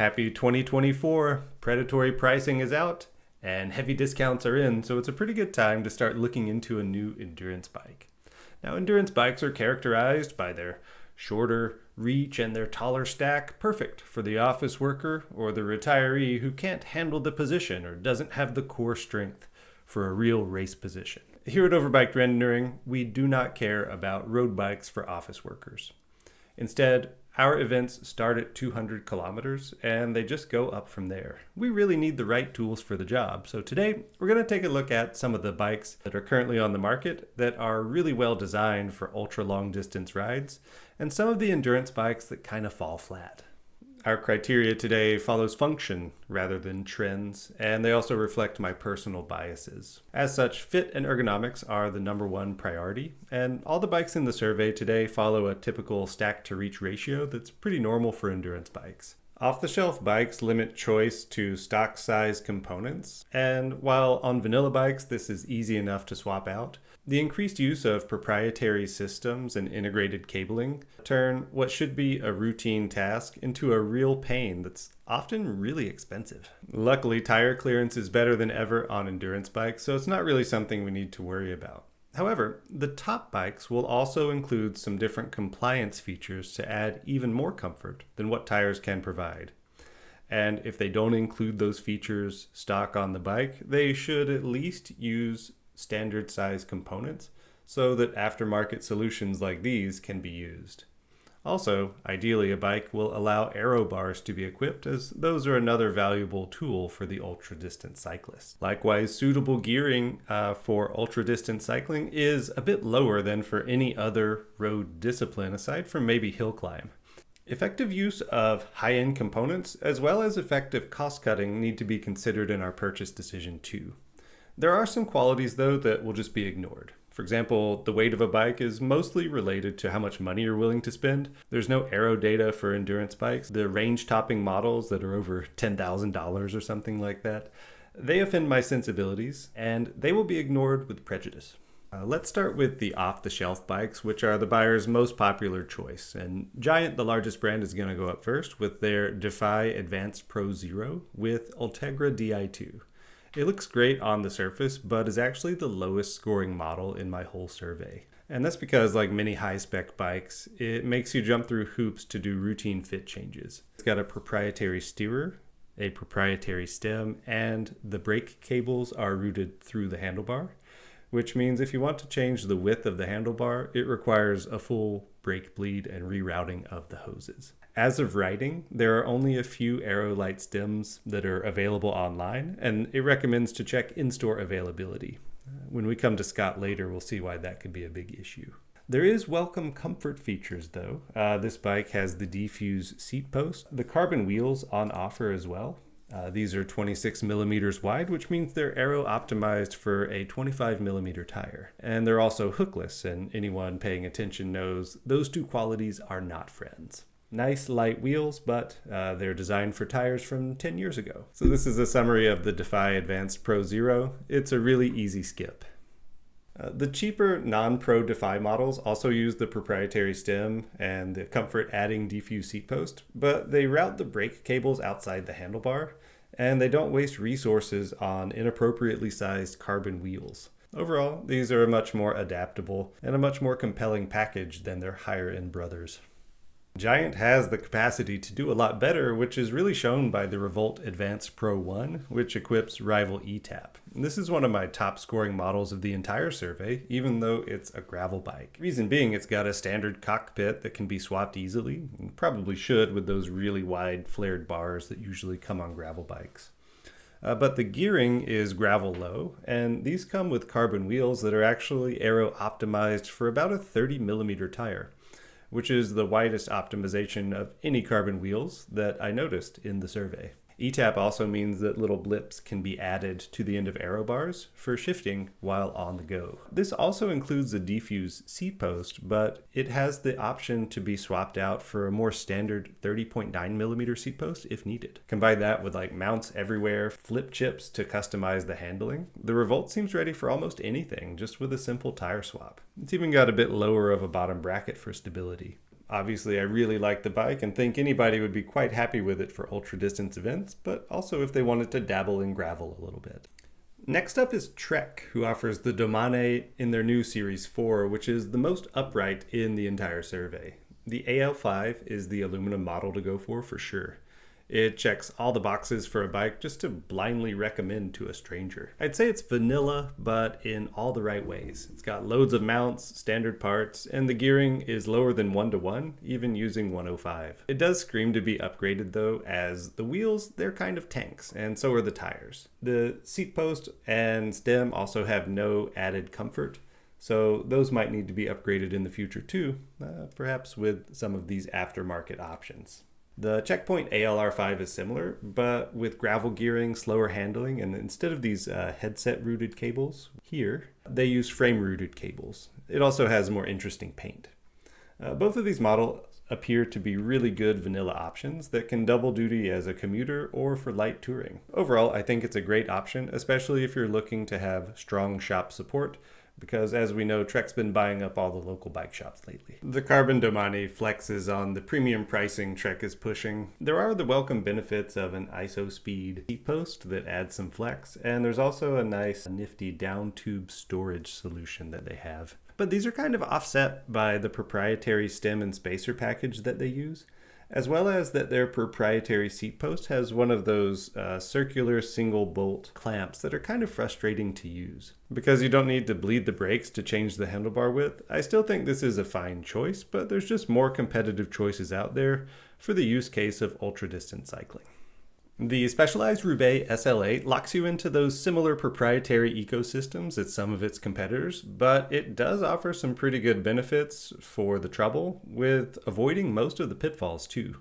Happy 2024! Predatory pricing is out and heavy discounts are in, so it's a pretty good time to start looking into a new endurance bike. Now, endurance bikes are characterized by their shorter reach and their taller stack, perfect for the office worker or the retiree who can't handle the position or doesn't have the core strength for a real race position. Here at Overbiked Rendering, we do not care about road bikes for office workers. Instead, our events start at 200 kilometers and they just go up from there. We really need the right tools for the job. So today we're going to take a look at some of the bikes that are currently on the market that are really well designed for ultra long distance rides and some of the endurance bikes that kind of fall flat. Our criteria today follows function rather than trends, and they also reflect my personal biases. As such, fit and ergonomics are the #1 priority, and all the bikes in the survey today follow a typical stack to reach ratio that's pretty normal for endurance bikes. Off-the-shelf bikes limit choice to stock size components, and while on vanilla bikes this is easy enough to swap out, the increased use of proprietary systems and integrated cabling turn what should be a routine task into a real pain that's often really expensive. Luckily, tire clearance is better than ever on endurance bikes, so it's not really something we need to worry about. However, the top bikes will also include some different compliance features to add even more comfort than what tires can provide. And if they don't include those features stock on the bike, they should at least use standard size components so that aftermarket solutions like these can be used. Also, ideally a bike will allow aero bars to be equipped, as those are another valuable tool for the ultra-distance cyclist. Likewise, suitable gearing for ultra-distance cycling is a bit lower than for any other road discipline aside from maybe hill climb. Effective use of high-end components as well as effective cost-cutting need to be considered in our purchase decision too. There are some qualities though that will just be ignored. For example, the weight of a bike is mostly related to how much money you're willing to spend. There's no aero data for endurance bikes. The range-topping models that are over $10,000 or something like that, they offend my sensibilities and they will be ignored with prejudice. Let's start with the off-the-shelf bikes, which are the buyer's most popular choice. And Giant, the largest brand, is going to go up first with their Defy Advanced Pro Zero with Ultegra Di2. It looks great on the surface, but is actually the lowest scoring model in my whole survey. And that's because, like many high-spec bikes, it makes you jump through hoops to do routine fit changes. It's got a proprietary steerer, a proprietary stem, and the brake cables are routed through the handlebar, which means if you want to change the width of the handlebar, it requires a full brake bleed and rerouting of the hoses. As of writing, there are only a few Aerolite stems that are available online, and it recommends to check in-store availability. When we come to Scott later, we'll see why that could be a big issue. There is welcome comfort features though. This bike has the Defuse seat post, the carbon wheels on offer as well. These are 26 millimeters wide, which means they're aero optimized for a 25 millimeter tire. And they're also hookless, and anyone paying attention knows those two qualities are not friends. Nice light wheels, but they're designed for tires from 10 years ago. So this is a summary of the Defy Advanced Pro Zero. It's a really easy skip. The cheaper non-Pro Defy models also use the proprietary stem and the comfort-adding Defuse seat post, but they route the brake cables outside the handlebar, and they don't waste resources on inappropriately sized carbon wheels. Overall, these are a much more adaptable and a much more compelling package than their higher-end brothers. Giant has the capacity to do a lot better, which is really shown by the Revolt Adv Pro 1, which equips rival ETAP. This is one of my top scoring models of the entire survey, even though it's a gravel bike. Reason being, it's got a standard cockpit that can be swapped easily, and probably should with those really wide flared bars that usually come on gravel bikes. But the gearing is gravel low, and these come with carbon wheels that are actually aero optimized for about a 30 millimeter tire, which is the widest optimization of any carbon wheels that I noticed in the survey. ETAP also means that little blips can be added to the end of aero bars for shifting while on the go. This also includes the Defuse seat post, but it has the option to be swapped out for a more standard 30.9 millimeter seat post if needed. Combine that with like mounts everywhere, flip chips to customize the handling. The Revolt seems ready for almost anything, just with a simple tire swap. It's even got a bit lower of a bottom bracket for stability. Obviously, I really like the bike and think anybody would be quite happy with it for ultra distance events, but also if they wanted to dabble in gravel a little bit. Next up is Trek, who offers the Domane in their new Series 4, which is the most upright in the entire survey. The AL5 is the aluminum model to go for sure. It checks all the boxes for a bike just to blindly recommend to a stranger. I'd say it's vanilla, but in all the right ways. It's got loads of mounts, standard parts, and the gearing is lower than 1:1, even using 105. It does scream to be upgraded though, as the wheels, they're kind of tanks, and so are the tires. The seat post and stem also have no added comfort, so those might need to be upgraded in the future too, perhaps with some of these aftermarket options. The Checkpoint ALR5 is similar, but with gravel gearing, slower handling, and instead of these headset-rooted cables here, they use frame-rooted cables. It also has more interesting paint. Both of these models appear to be really good vanilla options that can double duty as a commuter or for light touring. Overall, I think it's a great option, especially if you're looking to have strong shop support, because as we know, Trek's been buying up all the local bike shops lately. The Carbon Domane flexes on the premium pricing Trek is pushing. There are the welcome benefits of an ISO speed seat post that adds some flex, and there's also a nice nifty down tube storage solution that they have. But these are kind of offset by the proprietary stem and spacer package that they use, as well as that their proprietary seat post has one of those circular single bolt clamps that are kind of frustrating to use. Because you don't need to bleed the brakes to change the handlebar width, I still think this is a fine choice, but there's just more competitive choices out there for the use case of ultra distance cycling. The Specialized Roubaix SL8 locks you into those similar proprietary ecosystems as some of its competitors, but it does offer some pretty good benefits for the trouble, with avoiding most of the pitfalls too.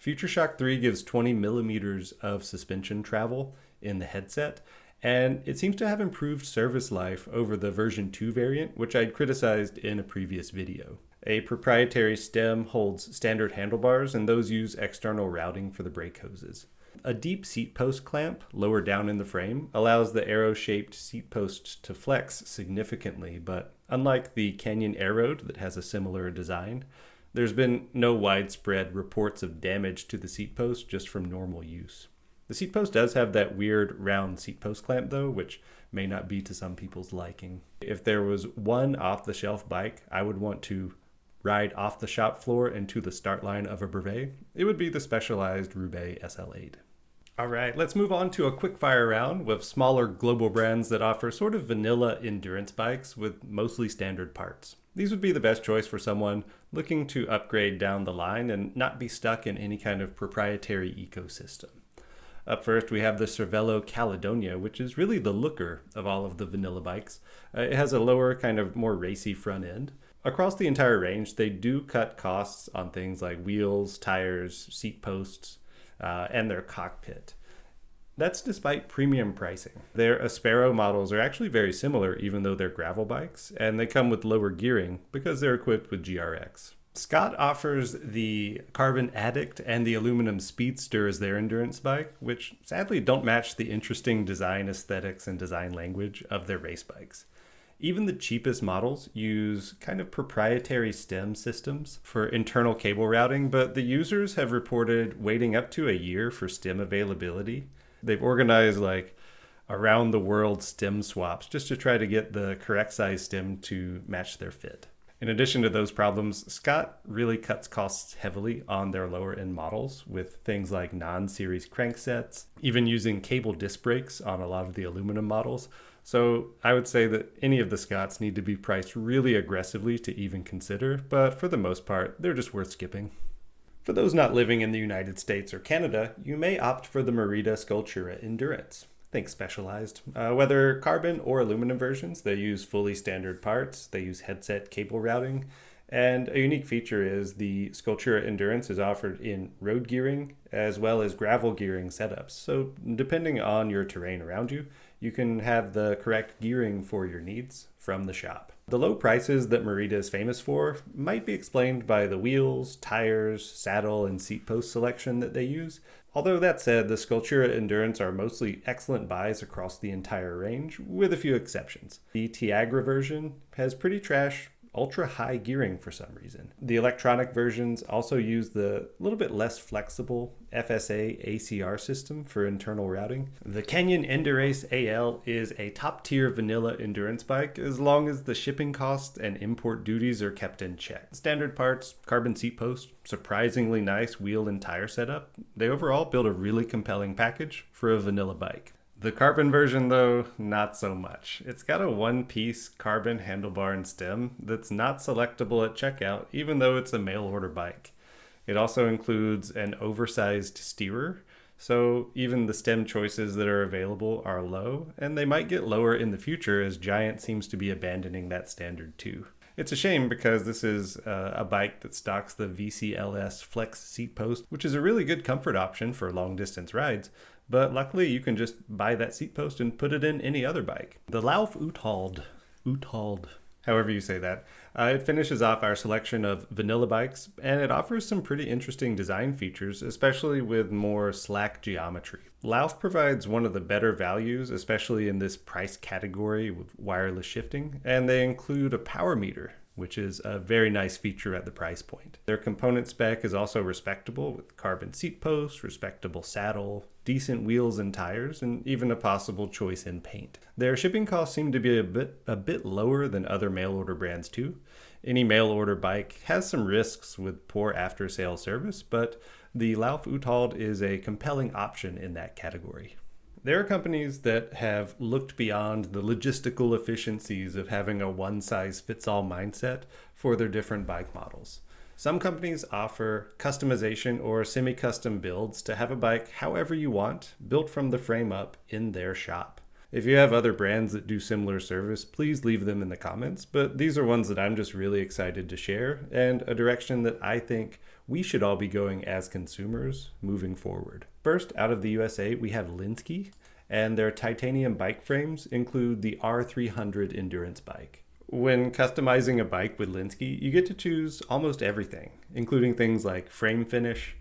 FutureShock 3 gives 20 millimeters of suspension travel in the headset, and it seems to have improved service life over the version 2 variant, which I'd criticized in a previous video. A proprietary stem holds standard handlebars, and those use external routing for the brake hoses. A deep seat post clamp lower down in the frame allows the arrow-shaped seat post to flex significantly, but unlike the Canyon Airroad that has a similar design, there's been no widespread reports of damage to the seat post just from normal use. The seat post does have that weird round seat post clamp though, which may not be to some people's liking. If there was one off-the-shelf bike I would want to ride off the shop floor and to the start line of a brevet, it would be the Specialized Roubaix SL8. All right, let's move on to a quick fire round with smaller global brands that offer sort of vanilla endurance bikes with mostly standard parts. These would be the best choice for someone looking to upgrade down the line and not be stuck in any kind of proprietary ecosystem. Up first, we have the Cervelo Caledonia, which is really the looker of all of the vanilla bikes. It has a lower, kind of more racy front end. Across the entire range, they do cut costs on things like wheels, tires, seat posts, and their cockpit. That's despite premium pricing. Their Aspero models are actually very similar, even though they're gravel bikes, and they come with lower gearing because they're equipped with GRX. Scott offers the carbon Addict and the aluminum Speedster as their endurance bike, which sadly don't match the interesting design aesthetics and design language of their race bikes. Even the cheapest models use kind of proprietary stem systems for internal cable routing, but the users have reported waiting up to a year for stem availability. They've organized like around the world stem swaps just to try to get the correct size stem to match their fit. In addition to those problems, Scott really cuts costs heavily on their lower end models with things like non-series cranksets, even using cable disc brakes on a lot of the aluminum models. So I would say that any of the Scotts need to be priced really aggressively to even consider, but for the most part, they're just worth skipping. For those not living in the United States or Canada, you may opt for the Merida Scultura Endurance. Think Specialized. Whether carbon or aluminum versions, they use fully standard parts, they use headset cable routing, and a unique feature is the Scultura Endurance is offered in road gearing as well as gravel gearing setups. So depending on your terrain around you, you can have the correct gearing for your needs from the shop. The low prices that Merida is famous for might be explained by the wheels, tires, saddle, and seat post selection that they use. Although that said, the Scultura Endurance are mostly excellent buys across the entire range, with a few exceptions. The Tiagra version has pretty trash ultra high gearing for some reason. The electronic versions also use the little bit less flexible FSA ACR system for internal routing. The Canyon Endurace AL is a top tier vanilla endurance bike as long as the shipping costs and import duties are kept in check. Standard parts, carbon seat post, surprisingly nice wheel and tire setup. They overall build a really compelling package for a vanilla bike. The carbon version though, not so much. It's got a one-piece carbon handlebar and stem that's not selectable at checkout even though it's a mail order bike. It also includes an oversized steerer, so even the stem choices that are available are low, and they might get lower in the future as Giant seems to be abandoning that standard too. It's a shame because this is a bike that stocks the VCLS Flex seat post, which is a really good comfort option for long distance rides. But luckily you can just buy that seat post and put it in any other bike. The Lauf Uthald, however you say that, it finishes off our selection of vanilla bikes, and it offers some pretty interesting design features, especially with more slack geometry. Lauf provides one of the better values, especially in this price category with wireless shifting, and they include a power meter, which is a very nice feature at the price point. Their component spec is also respectable with carbon seat post, respectable saddle, decent wheels and tires, and even a possible choice in paint. Their shipping costs seem to be a bit lower than other mail order brands too. Any mail order bike has some risks with poor after sale service, but the Lauf Uthald is a compelling option in that category. There are companies that have looked beyond the logistical efficiencies of having a one-size-fits-all mindset for their different bike models. Some companies offer customization or semi-custom builds to have a bike however you want, built from the frame up in their shop. If you have other brands that do similar service, please leave them in the comments, but these are ones that I'm just really excited to share and a direction that I think we should all be going as consumers moving forward. First, out of the USA, we have Lynskey, and their titanium bike frames include the R300 endurance bike. When customizing a bike with Lynskey, you get to choose almost everything, including things like frame finish,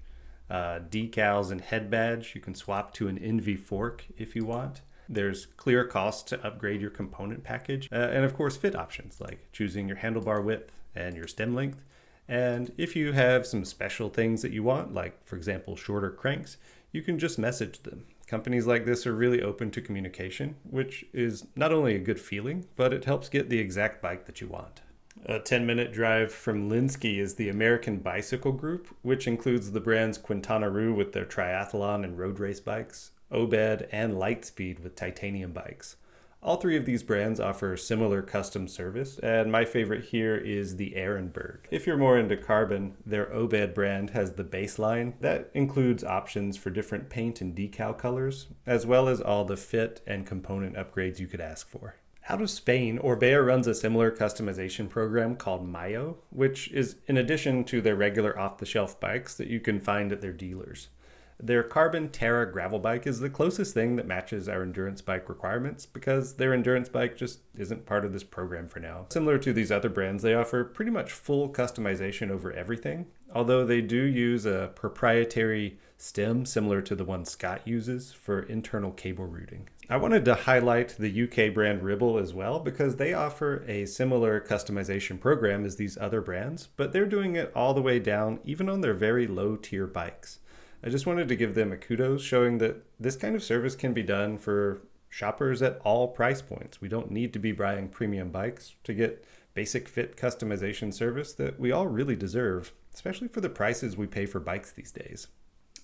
decals and head badge. You can swap to an NV fork if you want. There's clear costs to upgrade your component package, and of course fit options like choosing your handlebar width and your stem length. And if you have some special things that you want, like for example shorter cranks, you can just message them. Companies like this are really open to communication, which is not only a good feeling, but it helps get the exact bike that you want. A 10-minute drive from Lynskey is the American Bicycle Group, which includes the brands Quintana Roo with their triathlon and road race bikes, Obed and Litespeed with titanium bikes. All three of these brands offer similar custom service, and my favorite here is the Arenberg. If you're more into carbon, their Obed brand has the Baseline. That includes options for different paint and decal colors, as well as all the fit and component upgrades you could ask for. Out of Spain, Orbea runs a similar customization program called Mayo, which is in addition to their regular off-the-shelf bikes that you can find at their dealers. Their carbon Terra gravel bike is the closest thing that matches our endurance bike requirements because their endurance bike just isn't part of this program for now. Similar to these other brands, they offer pretty much full customization over everything, although they do use a proprietary stem similar to the one Scott uses for internal cable routing. I wanted to highlight the UK brand Ribble as well because they offer a similar customization program as these other brands, but they're doing it all the way down even on their very low tier bikes. I just wanted to give them a kudos, showing that this kind of service can be done for shoppers at all price points. We don't need to be buying premium bikes to get basic fit customization service that we all really deserve, especially for the prices we pay for bikes these days.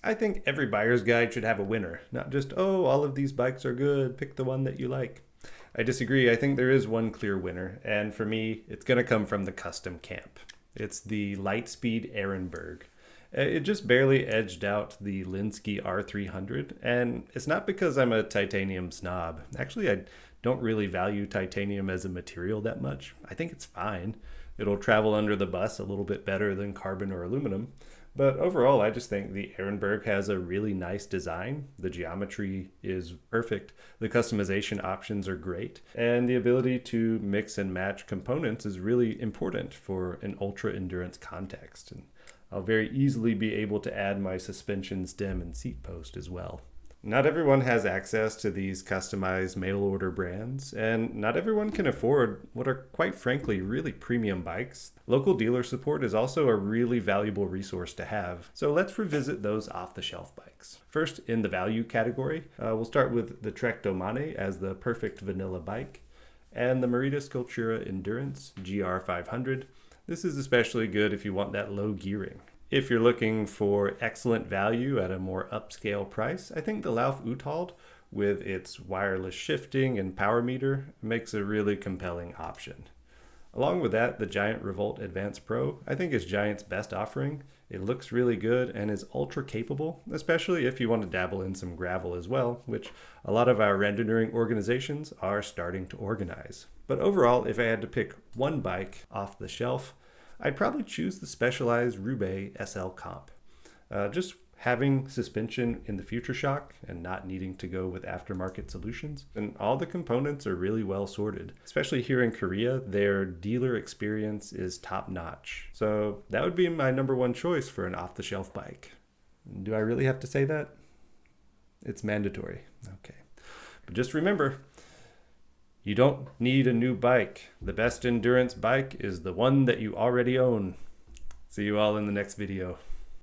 I think every buyer's guide should have a winner, not just, oh, all of these bikes are good, pick the one that you like. I disagree. I think there is one clear winner, and for me, it's going to come from the custom camp. It's the Litespeed Arenberg. It just barely edged out the Lynskey R300, and it's not because I'm a titanium snob. Actually, I don't really value titanium as a material that much. I think it's fine. It'll travel under the bus a little bit better than carbon or aluminum. But overall, I just think the Arenberg has a really nice design. The geometry is perfect. The customization options are great. And the ability to mix and match components is really important for an ultra endurance context. And I'll very easily be able to add my suspension stem and seat post as well. Not everyone has access to these customized mail order brands, and not everyone can afford what are quite frankly really premium bikes. Local dealer support is also a really valuable resource to have, so let's revisit those off-the-shelf bikes. First, in the value category, we'll start with the Trek Domane as the perfect vanilla bike, and the Merida Scultura Endurance GR500. This is especially good if you want that low gearing. If you're looking for excellent value at a more upscale price, I think the Lauf Uthald with its wireless shifting and power meter makes a really compelling option. Along with that, the Giant Revolt Adv Pro I think is Giant's best offering. It looks really good and is ultra capable, especially if you want to dabble in some gravel as well, which a lot of our rendering organizations are starting to organize. But overall, if I had to pick one bike off the shelf, I'd probably choose the Specialized Roubaix SL Comp. Just having suspension in the Future Shock and not needing to go with aftermarket solutions. And all the components are really well sorted. Especially here in Korea, their dealer experience is top notch. So that would be my number one choice for an off-the-shelf bike. Do I really have to say that? It's mandatory. Okay. But just remember, you don't need a new bike. The best endurance bike is the one that you already own. See you all in the next video.